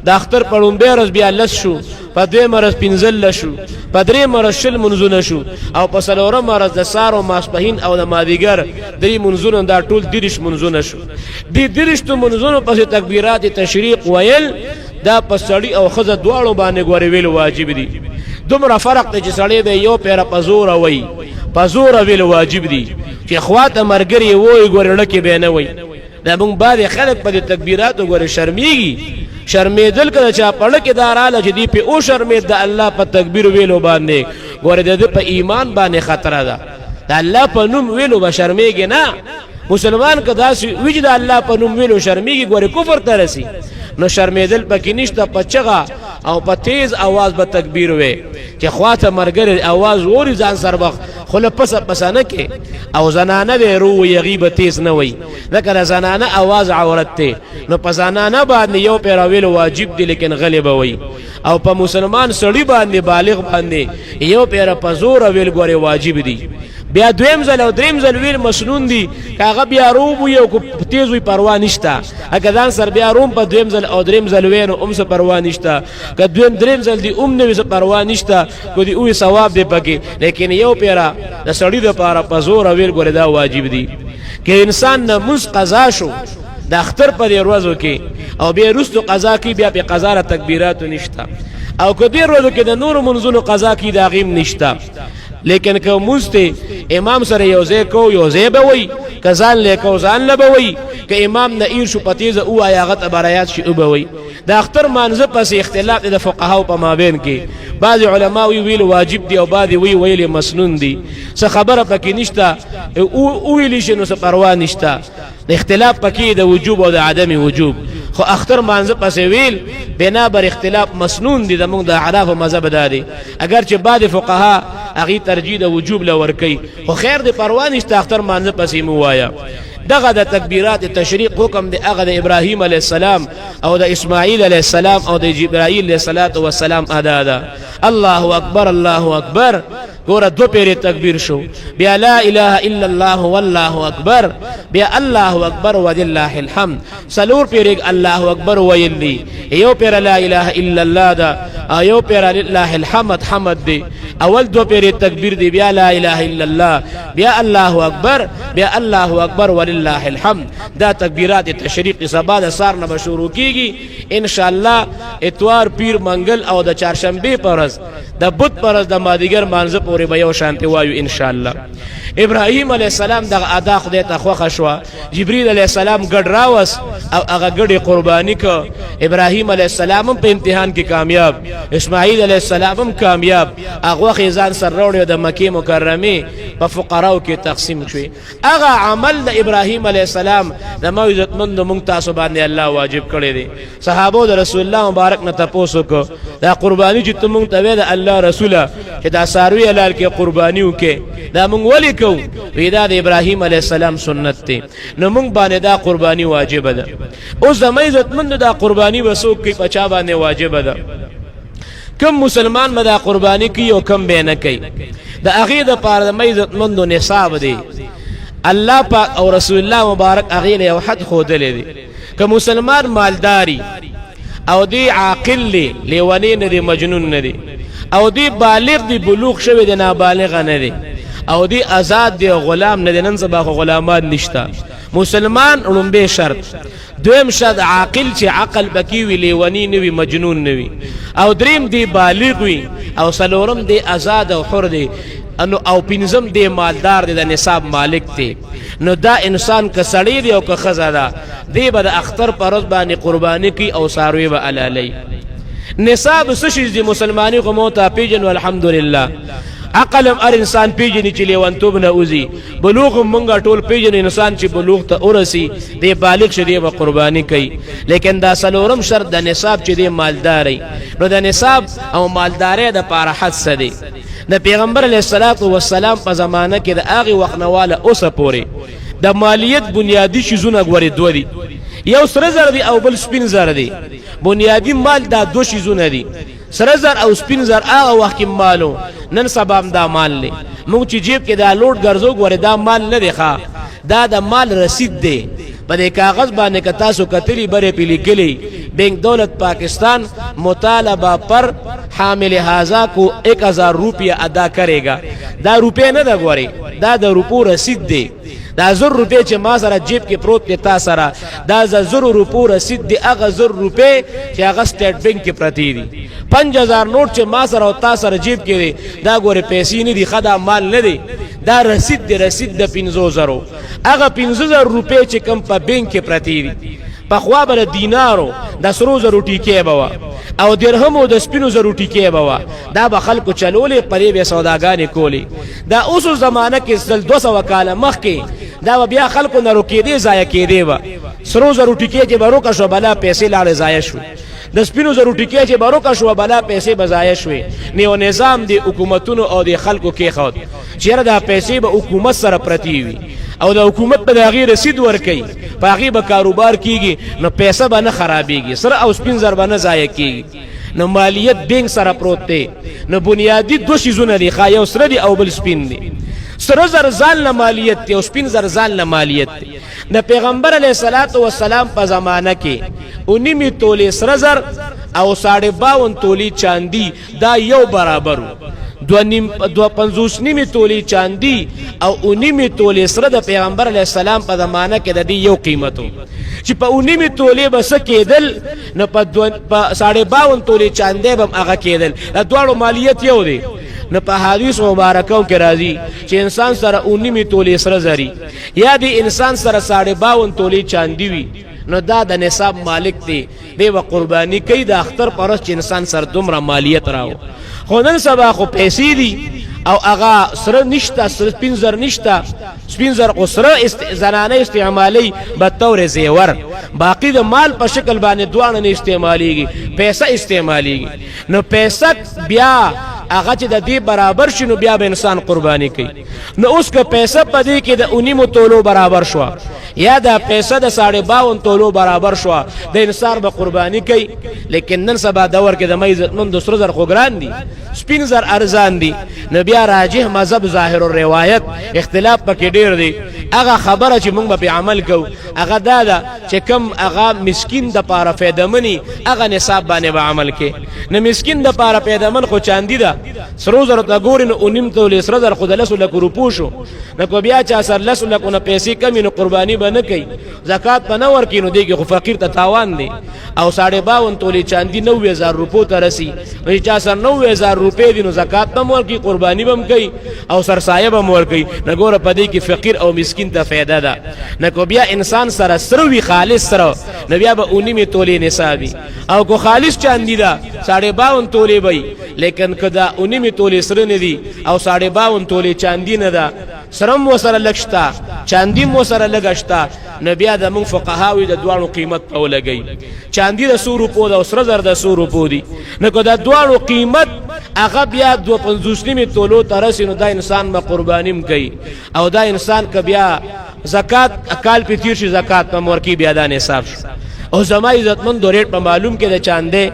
د اختر په لومبه ورځ بیا لس شو په دوی مرز 15 شو په درې مرز شل منځونه شو او په سلورم مرز د سار او ماسپهین او د مازیګر درې منځونه دا ټول دیرش منځونه شو د دیرشتو منځونو پس تکبیرات تشریق ویل دا په سړی او خزه دواړو باندې غوړې ویل واجب دي دومره فرق دی چې سړی به یو پیر په زور وای په زور ویل واجب دي چې خواته مرګري وای غوړړه کې به نه وای دا موږ باندې خلک په تکبیرات غوړې شرمېږي شرمېدل کله چې په لکه داراله چې دی په او شرمېد د الله په تکبیر ویلو باندې غوړې د په ایمان باندې خطر ده د الله په نوم ویلو به شرمېږي نه مسلمان کدا سي وجد الله په نوم ویلو شرمېږي غوړې کفر ترسي نو شرمېدل پکې نشته په چغه او په تیز आवाज به تکبیر وي چې خواته مرګر आवाज وری ځان سربخ خله پس نه کې او زنانه به رو یغیب تیز نه وي ذکر زنانه आवाज عورت ته نو په زنانه باندې یو پیراویل واجب دي لیکن غلب وي او په مسلمان سړی باندې بالغ باندې یو پیر په زور ویل ګوره واجب دي بیا دویم ځل او دریم ځل ویل مسنون دي کاغه بیا روب یو کو تیز وي پروا نشتا اګه ځان سر بیا روم په دویم ځل او دریم ځل وینو څه پروا نشتا که دویم دریم ځل دی نه څه پروا نشتا کو دی او ثواب دی پکې لیکن یو پیرا د سړی د پاره په زور ویل ګوره دا واجب دي کې انسان نه مز قضا شو د اختر په ورځو کې او بیا رستو قضا کې بیا په قضا را تکبیرات نشتا او کو دې ورځو کې د نور منځونو قضا کې دا غیم نشتا لیکن که مسته امام سره یوځای کو یوځای به وي کزان لیکو ځان لبوي که امام نئیر شو پتیز او آیاغت برایات شي او بوي د اختر مانزه پس اختلاف د فقهاو په مابین کې بعض علما ویل واجب دی او بعض ویل مسنون دی څه خبره پکې نشته او ویل شنو څه پروا نشته اختلاف پکې د وجوب او د عدم وجوب خو اختر مانزه پس ویل بنا بر اختلاف مسنون دي زموږ د احناف مذهب دادي اگر چې بعض فقها اغي ترجیح د وجوب لور کوي خو خیر د پروا نشته اختر مانزه پس موایا دغه د تکبیرات تشریق حکم د هغه د ابراهیم علیه السلام او د اسماعیل علیه السلام او د جبرائیل علیه السلام ادا ده الله اکبر الله اکبر ګوره دو پیری تکبیر شو بیا لا اله الا الله والله اکبر بیا الله اکبر ولله الحمد سلور پیری الله اکبر ویلی یو پیر لا اله الا الله دا یو پیر لله الحمد حمد دی اول دو پیری تکبیر دی بیا لا اله الا الله بیا الله اکبر بیا الله اکبر ولله الحمد دا تکبیرات تشریق سبا د سار نه شروع کیږي ان شاء الله اتوار پیر منګل او د چهارشنبه پرز د بوت پرز د مادیګر مانزه پورې به یو شانتی وایو ان شاء الله ابراهیم علیه السلام دغه ادا خدای ته خوښ شو جبرئیل علیه السلام ګډ راوس او هغه ګډي قرباني کو ابراهیم علیه السلام په امتحان کې کامیاب اسماعیل علیه السلام کامیاب هغه خزان سر وروړي د مکه مکرمه په فقراو کې تقسیم شوی هغه عمل د ابراهیم علیه السلام د موعظت مند مونږ تاسو باندې الله واجب کړی دی صحابه د رسول الله مبارک نه تاسو کو دا قرباني چې مونږ ته د الله رسوله چې دا ساروی حلال کې قرباني وکي دا مونږ ولي کو ودا د ابراهیم علیه السلام سنت ته نو مونږ باندې دا قرباني واجب ده او زمای عزت مند دا قرباني وسوک کې پچا باندې واجب ده کم مسلمان مدا قربانی کی او کم به نه کوي د اغه د پاره د عزت مند نصاب دی الله پاک او رسول الله مبارک اغه له حد خود لري که مسلمان مالداری او دی عاقل دی لیونی نه دی مجنون نه دی او دی بالغ دی بلوغ شوی دی نابالغ نه دی او دی آزاد دی غلام نه دی نن سبا خو غلامان نشتا مسلمان لومبه شرط دویم شرط عاقل چې عقل پکې وي لیونی نه وي مجنون نه وي او دریم دی بالغ وي او څلورم دی آزاد او حر دی او پنځم دی مالدار دی د نصاب مالک دی نو دا انسان که سړی دی او که ښځه ده دی به د اختر په ورځ باندې قرباني کوي او څاروي به حلالوي نصاب څه شی دی مسلمانۍ خو مو ته پیژنو الحمدلله عقلم ار انسان پیژني چې لیونتوب نه اوزي بلوغ مونږه ټول پیژنو انسان چې بلوغ ته ورسي دی بالغ شي دی به قرباني کوي لیکن دا څلورم شرط د نصاب چې دی مالداري نو د نصاب او مالداري د پاره حد څه دی د پیغمبر علیه الصلاۃ والسلام په زمانه کې د هغه وخت نه والا اوسه پورې د مالیت بنیادی شیزونه غوړي دوه دي یو سره زر دی او بل سپین زر دی بنیادی مال دا دو شیزونه دي سره زر او سپین زر هغه وخت کې مالو نن سبا هم دا مال نه موږ چې جیب کې دا لوټ ګرځو غوړي دا مال نه دی ښا دا د مال رسید دی په دې کاغذ باندې که تاسو کتلی بره پیلی کلی بینک دولت پاکستان مطالبہ پر حامل هذا کو 1000 روپیہ ادا کرے گا دا روپے نه دا غوري دا د روپو رسید دی دا 1000 روپے چې ما سره جیب کې پروت دی تا سره دا 1000 روپو رسید دی هغه 1000 روپے چې هغه سټیټ بانک کې پرتی دي 5000 نوٹ چې ما سره او تا سره جیب کې دی دا غوري پیسې نه دي خدا مال نه دی دا رسید دی رسید د 500 هغه 500 روپے چې کم په بانک کې پرتی دي په خوا بر دینارو د سرو زرو ټیکې بوا او درهمو د سپینو زرو ټیکې بوا دا به خلکو چلولې پرې به سوداګانې کولې دا اوس زمانہ کې 200 کاله مخکې دا بیا خلکو نه روکېدې ضایع کېدې و سرو زرو ټیکې چې بروکه شو بلا پیسې لاړې ضایع شو د سپینو زرو ټیکې چې بروکه شو بلا پیسې بضایع شوې نیو نظام دی حکومتونو او د خلکو کې خود چیرې دا پیسې به حکومت سره پرتی وي او د حکومت په دغه رسید ورکي پاغي به کاروبار کیږي نو پیسې به نه خرابېږي سره او سپین زر به نه ضایع کیږي نو مالیت بینک سره پروت دی نو بنیادی دو شیزونه دي خا یو سره دی او بل سپین دی سره زر ځان له مالیت دی او سپین زر ځان له مالیت دی د پیغمبر علیه الصلاۃ والسلام په زمانہ کې 19 تولې سره زر او 52 تولې چاندی دا یو برابر دو 50 تولی چاندی او 19 تولی سره د پیغمبر علیه السلام په زمانہ کې د دې یو قیمتو چې په 19 تولی بس کېدل نو په 52 تولی چاندې به هغه کېدل د دوړو مالیت یو دی نو په حدیث مبارکو کې راځي چې انسان سره 19 تولی سره زری یا دی انسان سره 52 تولی چاندی وي نو دا د نصاب مالک دی دی و قربانی کوي د اختر پرس چې انسان سره دومره مالیت راو خو نن سبا خو پیسې دي او هغه سره نشته سره پینځر نشته سپینځر او سره زنانه استعمالي به تور زیور باقی د مال په شکل باندې دوانه نه استعماليږي پیسې استعماليږي نو پیسې بیا هغه چې د دې برابر شنو بیا به انسان قرباني کوي نو اوس که پیسې په دې کې د 19 تولو برابر شو یا دا پیسې د 52 تولو برابر شو د انسان به قرباني کوي لیکن نن سبا دور کې د مې عزتمن د سر زر خو ګران دي سپین زر ارزان دي نو بیا راجح مذهب ظاهر الروایت اختلاف پکې ډیر دی هغه خبره چې موږ په عمل کو هغه دا چې کم هغه مسکین د پاره فایدمنی هغه نصاب باندې به عمل کې نه مسکین د پاره فایدمن خو چاندی دا سرو زر ته ګورن او نیم تول سر زر خود لسو لک روپو شو نو کو بیا چا سر لسو لک نه پیسې کمی نو قربانی به نه کوي زکات په نور کې نو دیږي خو فقیر ته تاوان دی او 52 تولی چاندی 90000 روپو ته رسی نو چا سر 90000 روپے دی نو زکات به مور کې قربانی به کوي او سرسایه به مور کوي نو ګوره پدې کې فقیر او مسکین ته فایده ده نو کو بیا انسان سره سروي خالص سره نو بیا به 19 تولی نصابي او کو خالص چاندی دا 52 تولی وي لیکن کدا 19 تولی سره نه دي او 52 تولی چاندی نه ده سرم وسره لښتا چاندی مو سره لګښتا نو بیا د موږ فقهاوی د دوانو قیمت په لګي چاندی د 100 روپو د سره زر د 100 روپو دي نو کدا دوانو قیمت هغه بیا 250 تولو ترسینو دا انسان به قربانیم کوي او دا انسان ک بیا زکات اکال په تیر شي زکات په مور کې بیا دا نصاب او زما عزتمن د ریټ په معلوم کې د چاندې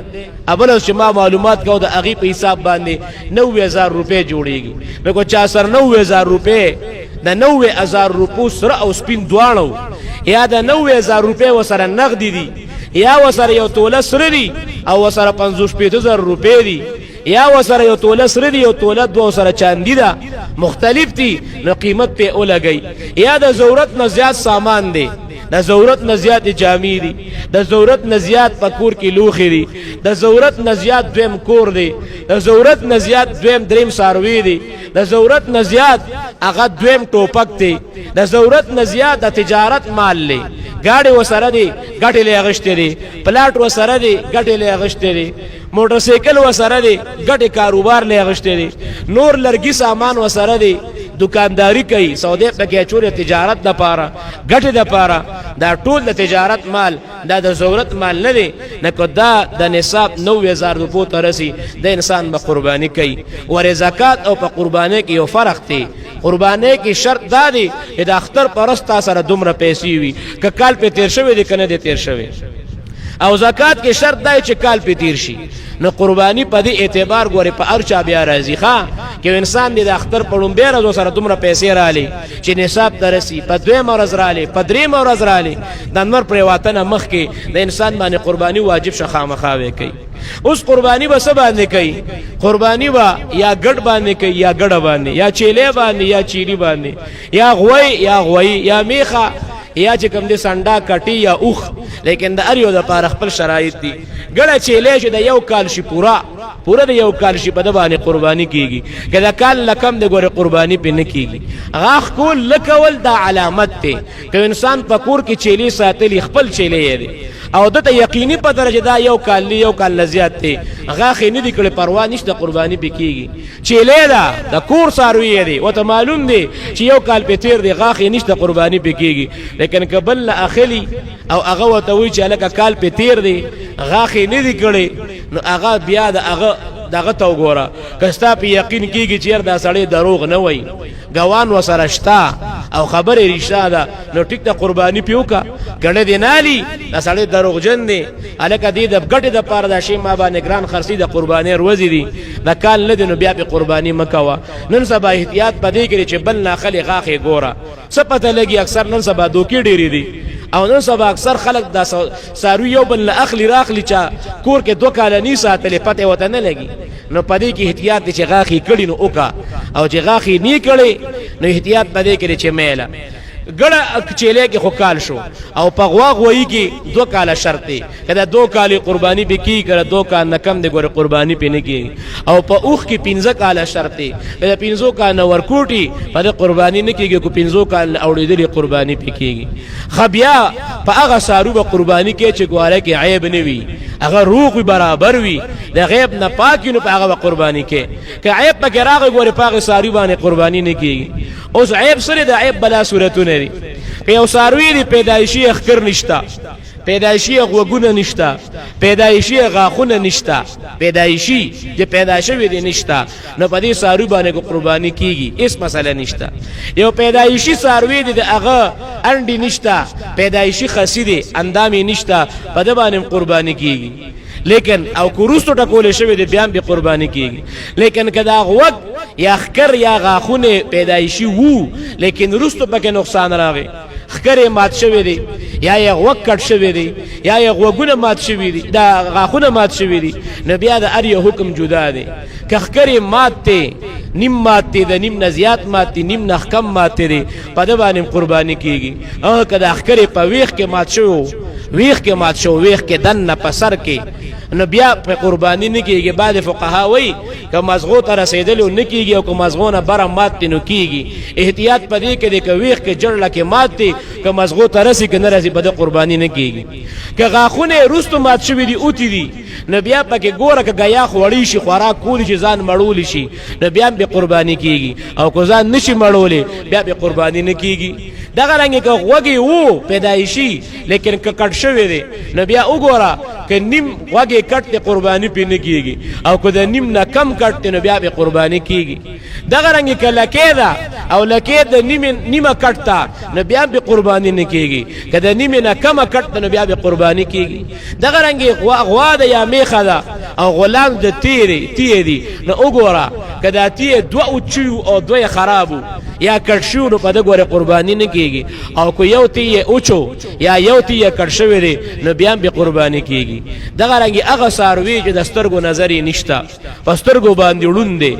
اول چې ما معلومات کو د اغي په حساب باندې 90000 روپے جوړيږي نو کو چا سر 90000 روپے د 90000 روپو سره او سپین دوانو یا د 90,000 روپۍ وسره نقد دي یا وسره یو توله سره دي او وسره 50,000 روپۍ دي یا وسره یو توله سره دي یو توله دوه سره چاندي ده مختلف دي نو قیمت په اولګي یا د ضرورت نه زیات سامان دي د ضرورت نه زیات جامې دي د ضرورت نه زیات پکور کې لوخي دي د ضرورت نه زیات دویم کور دي د ضرورت نه زیات دویم دریم ساروي دي د ضرورت نه زیات هغه دویم ټوپک دي د ضرورت نه زیات د تجارت مال لې گاڑی وسره دي ګټې له اغشته دي پلاټ وسره دي ګټې له اغشته دي موټر سایکل وسره دي ګټې کاروبار له اغشته دي نور لرګي سامان وسره دي دکانداری کوي سودا پکې چورې تجارت د پاره ګټه د پاره دا ټول د تجارت مال دا د ضرورت مال نه دی نه کو دا د نصاب 90,000 روپو ترسي د انسان به قرباني کوي ور زکات او په قرباني کې یو فرق دی قرباني کې شرط دا دی چې د اختر پرستا سره دومره پیسې وي ک کال په تیر شوی دی کنه د تیر شوی او زکات کې شرط دی چې کال په تیر شي نو قرباني په دې اعتبار ګوري په ارچا بیا راځي ښا کې انسان دې د اختر پړم به راځو سره دومره پیسې رالي چې نصاب ترسي په دوه مرز رالي په درې مرز رالي د نور پر وطن مخ کې د انسان باندې قرباني واجب شخه مخاوي کوي اوس قرباني به سبا باندې کوي قرباني با یا ګډ باندې کوي یا ګډ باندې یا چيله باندې یا چيري باندې یا غوي یا میخه یا چې کوم دې سنډا کټي یا اوخ لیکن د اریو د پاره خپل شرایط دي ګړه چيله چې د یو کال شي پورا د یو کال شي په د باندې قرباني کیږي کله کال لکم د ګوره قرباني په نه کیږي غاخ کول لکول دا علامت ته که انسان پکور کې چيلي ساتلی خپل چيله دی او دته یقیني په درجه دا یو کال لزیات ته غاخ نه دی کړي پروا نشته قرباني پکېږي چيله دا د کور ساروي دی او ته معلوم دی چې یو کال په تیر دی غاخ نشته قرباني پکېږي لیکن قبل اخلی او هغه وته وی چې لکه کال په تیر دی غاخ نه دی کړي نو هغه بیا د هغه دغه تو ګوره کستا په یقین کیږي چې دا سړی دروغ نه وای ګوان وسره شتا او خبره رښتا ده نو ټیک ته قرباني پیوکا ګڼه دی نالي دا سړی دروغجن دی الکه دې د ګټه د پاره د شی ما باندې ګران خرسي د قرباني روزي دي دا کال نه دی نو بیا په قرباني مکوا نن سبا احتیاط پدې کړي چې بل نه خلک غاخه ګوره سپته لګي اکثر نن سبا دوکي ډيري دي او نن سبا اکثر خلک د ساروی یو بل اخلي راخلي چا کور کې دوه کال نه ساتلې پته وته نه لګي نو پدې کې احتیاط دي چې غاخي کړي نو اوکا او چې غاخي نه کړي نو احتیاط پدې کړي چې میله ګړه چيله کې خو کال شو او په غوي کې 2 کال شرط دی کله 2 کال قرباني به کی کړه 2 کال نکم دی ګوره قرباني پینې کی او په اوخ کې 15 کال شرط دی کله 15 کال ورکوټي په قرباني نه کیږي کو 15 کال اوړېدلې قرباني پکېږي خبیا په هغه سارو به قرباني کې چې ګوره کې عیب نه وي هغه روغ برابر وي د غیب نه پاکینو په هغه قرباني کې که عیب پکې راغی ګوره په هغه سارو باندې قرباني نه کیږي اوس عیب سره د عیب بلا صورتونه دي که یو ساروی دی پیدایشی اخکر نشتا پیدایشی غوګونه نشتا پیدایشی غاخونه نشتا پیدایشی چې پیدایشوی دی نشتا نو په دې ساروی باندې قرباني کیږي اس مسله نشتا یو پیدایشی ساروی دی هغه انډي نشتا پیدایشی خسی دی اندامي نشتا په دې باندې قرباني کیږي لیکن او کوروستو ټکول شوی دی بیان به قرباني کیږي لیکن کدا غوګ یا خکر یا غاخونه پیدایشی وو لیکن روستو پکې نقصان راغی خکر مات شوی دی یا غوګ کټ شوی دی یا غوګونه مات شوی دی دا غاخونه مات شوی دی نو بیا د اریو حکم جدا دی که خکر مات ته نیم مات د نیم نزیات مات نیم نحکم مات دی په د باندې قرباني کیږي او کدا خکر په ویخ کې مات شو ویخ کې دن نه پسر کې نو بیا په قرباني نه کیږي بعد فقها وای که مزغو ته رسیدل نه کیږي او که مزغو نه بره مات نه کیږي احتیاط پدې کې د کویخ کې جړل کې مات دي که مزغو ته رسی کنه رسی بده قرباني نه کیږي که غاخونه روستو مات شوی دي اوتی دي نو بیا پکې ګوره که غیا خوړی شي خوراک کولی شي ځان مړول شي نو بیا به قرباني کیږي او کو ځان نشي مړولې بیا به قرباني نه کیږي دغه رنګ که وګي وو پیدایشي لیکن که کټ شوی دی نو بیا وګوره که نیم وګي کټ ته قرباني پینې کیږي او که د نیم نه کم کټ نو بیا به قرباني کیږي دغه رنګ که لکه دا او لکه د نیمه کټ تا نو بیا به قرباني نه کیږي که د نیمه نه کم کټ نو بیا به قرباني کیږي دغه رنګ غوا د یا میخه دا او غلام د تی دی نو وګوره که دا تی دوه او چو او دوه خرابو یا کټ شو نو په د ګوره قرباني نه کیږي او کو یو تی اوچو یا یو تی کټ شوی دی نو بیا به قرباني کیږي دغه رنګي هغه ساروی چې د سترګو نظر نشتا پسترګو باندې وړوندې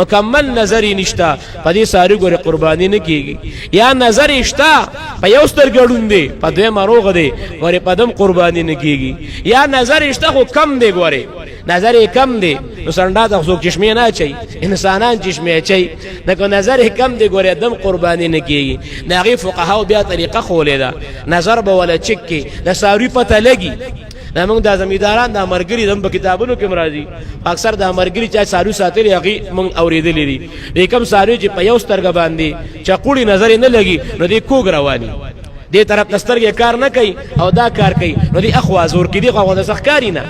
مکمل نظر نشتا په دې ساروی ګوره قرباني نه کیږي یا نظر شتا په یو سترګو وړوندې په دوی مروغ دی ګوره په دم قرباني نه کیږي یا نظر شتا خو کم دی ګوره نظر کم دی نو سنډا ته څوک چشمه نه چي انسانان چشمه چي دغه نظر کم دی ګوره دم قرباني نه کیږي دغه فقها بیا طریقه خولې ده نظر به ولا چکی د ساروی پته لګي دا موږ د زمیداران د مرګري د کتابونو کې مرادي اکثر د مرګري چې ساروی ساتل هغه موږ اوریدلې دي لیکم ساروی چې په یو سترګ باندې چقوړي نظر نه لګي نو دې کوګ رواني دې طرف نسترګې کار نه کوي او دا کار کوي نو دې اخوا زور کې دي خو د سخکاری نه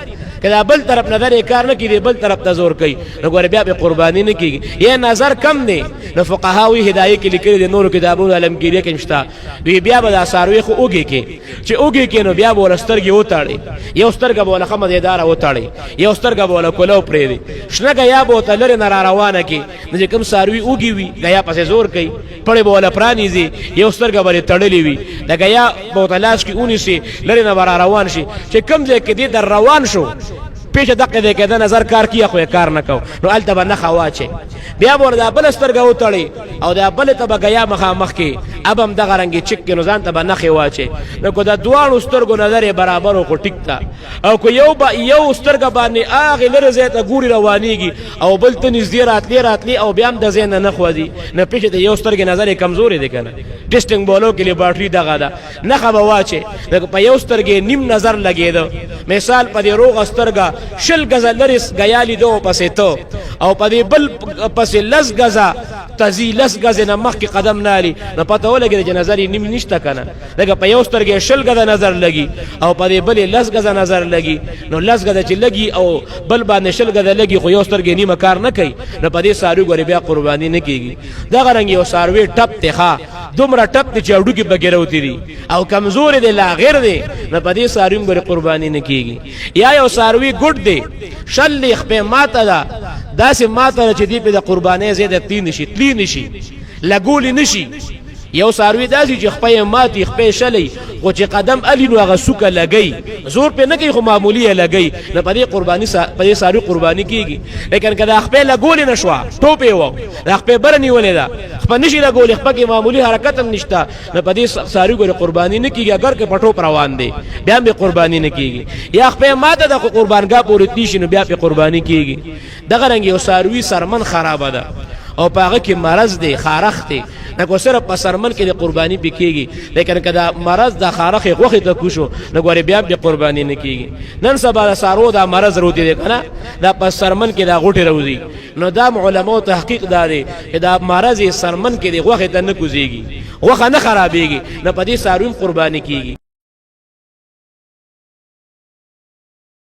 کله بل طرف نظر کار نه کوي بل طرف ته زور کوي نو ګور بیا به قرباني نه کیږي یا نظر کم دی نو فقهاوی هدايه کې لیکلي دي نور کتابونو علمگیری کې مشتا دوی بیا به ساروی خو اوږي کې چې اوږي کې نو بیا به سترګې وتاړي یو سترګه به خمه اداره وتاړي یو سترګه به کولو پرې دي شنه غیا به تلره نه روانه کې چې کوم ساروی اوږي وي غیا پسې زور کوي پړې به ولا پرانیزي یو سترګه به تړلې وي د غیا به تلاش کې اونې سي لره نه روان شي چې کوم ځای کې دي در روان شو پیش دقه دې کې د نظر کار کیه خو کار نه کو نو الته باندې خواچه بیا وردا بل سترګه وتړي او دا بل ته بغیا مخ کې ابم دغه رنگي چک کې نو ځان ته باندې خواچه نو کو دا دوه سترګو نظر برابر او ټیک تا او کو یو سترګه باندې اغه لره زیته ګوري روانيږي او بل ته نږدې راتلی او بیا هم د زین نه خوځي نه پیش ته یو سترګه نظر کمزوري دي کنه ټیسټینګ بولو کې لیبارټری دغه دا نه خبا واچه په یو سترګه نیم نظر لګیدو مثال په روغ سترګه شل غزا لرس غیالی دو پسې ته او په دې بل پسې لس غزا تزي لس غزا نه مخ کې قدم نالي نه پته ولګي چې نظر نیم نشته کنه دغه په یو سترګې شل غزا نظر لګي او په دې بل لس غزا نظر لګي نو لس غزا چې لګي او بل باندې شل غزا لګي خو یو سترګې نیمه کار نه کوي نو په دې ساروی ګوري بیا قرباني نه کیږي دا غرنګ یو ساروی ټپ ته دومره ټپ چې اډو کې بغیر وتی دي او کمزور دي لا غیر دي نه په دې ساروی ګوري قرباني نه کیږي یا یو ساروی ګډ دی شل خپه ماته دا داسې ماته چې دی په د قرباني زیاده تین نشي لګول نشي یو ساروی داسې چې خپه ماتي خپه شلې خو چې قدم الی نو هغه سوکه لګي زور په نه کوي خو معمولی لګي نه په دې قرباني په دې ساروی قرباني کیږي لیکن کله خپه لګول نشوا ټوپه و خپه برني ولې دا خپه نشي لګول خپه کې معمولی حرکت هم نشتا نه په دې ساروی ګره قرباني نه کیږي اگر کې پټو روان دي بیا به قرباني نه کیږي یا خپه ماته د قربانګاه پورې نشي نو بیا په قرباني کیږي دغه رنګ یو ساروی سرمن خراب ده او پاغه کې مرض دی خارخ دی نه کو صرف په سرمن کې د قرباني پکېږي لیکن کدا مرض د خارخ غوخه ته کوشو نه غوري بیا د قرباني نه کیږي نن سبا سارو دا مرض رو دي کنه دا په سرمن کې دا غوټه روزي نو دا علماء تحقیق داري دا مرض سرمن کې د غوخه ته نه کوزيږي غوخه نه خرابېږي نه په دې ساروم قرباني کیږي